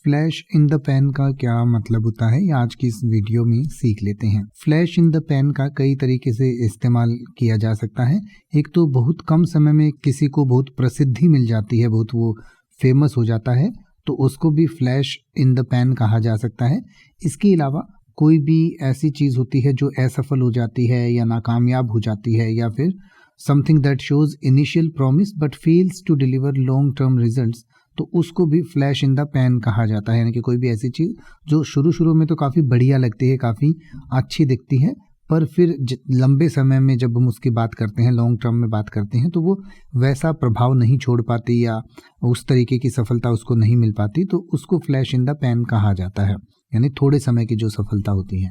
Flash in the pan का क्या मतलब होता है, ये आज की इस वीडियो में सीख लेते हैं। फ्लैश इन द पैन का कई तरीके से इस्तेमाल किया जा सकता है। एक तो बहुत कम समय में किसी को बहुत प्रसिद्धि मिल जाती है, बहुत वो फेमस हो जाता है, तो उसको भी फ्लैश इन द पैन कहा जा सकता है। इसके अलावा कोई भी ऐसी चीज़ होती है जो असफल हो जाती है या नाकामयाब हो जाती है, या फिर something that shows initial promise but fails to deliver long term results, तो उसको भी फ्लैश इन द पैन कहा जाता है। यानी कि कोई भी ऐसी चीज़ जो शुरू में तो काफ़ी बढ़िया लगती है, काफ़ी अच्छी दिखती है, पर फिर लंबे समय में जब हम उसकी बात करते हैं, लॉन्ग टर्म में बात करते हैं, तो वो वैसा प्रभाव नहीं छोड़ पाती या उस तरीके की सफलता उसको नहीं मिल पाती, तो उसको फ्लैश इन द पैन कहा जाता है। यानी थोड़े समय की जो सफलता होती है।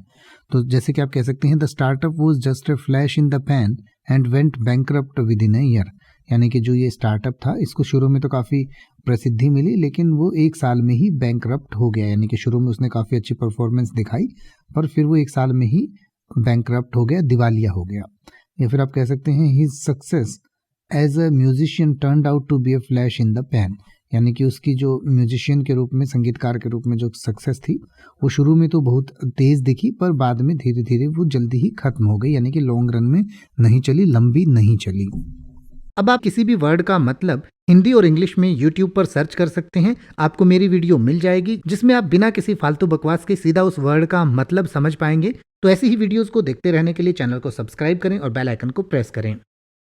तो जैसे कि आप कह सकते हैं, the startup was just a flash in the pan and went bankrupt with in a year. यानी कि जो ये स्टार्टअप था, इसको शुरू में तो काफ़ी प्रसिद्धि मिली, लेकिन वो 1 साल में ही बैंकरप्ट हो गया। यानी कि शुरू में उसने काफ़ी अच्छी परफॉर्मेंस दिखाई, पर फिर वो 1 साल में ही बैंकरप्ट हो गया, दिवालिया हो गया। या फिर आप कह सकते हैं, his success as a musician turned out to be a flash in the pan. यानी कि उसकी जो म्यूजिशियन के रूप में, संगीतकार के रूप में जो सक्सेस थी, वो शुरू में तो बहुत तेज़ दिखी, पर बाद में धीरे धीरे वो जल्दी ही खत्म हो गई। यानी कि लॉन्ग रन में नहीं चली, लंबी नहीं चली। अब आप किसी भी वर्ड का मतलब हिंदी और इंग्लिश में YouTube पर सर्च कर सकते हैं। आपको मेरी वीडियो मिल जाएगी जिसमें आप बिना किसी फालतू बकवास के सीधा उस वर्ड का मतलब समझ पाएंगे। तो ऐसी ही वीडियोस को देखते रहने के लिए चैनल को सब्सक्राइब करें और बेल आइकन को प्रेस करें।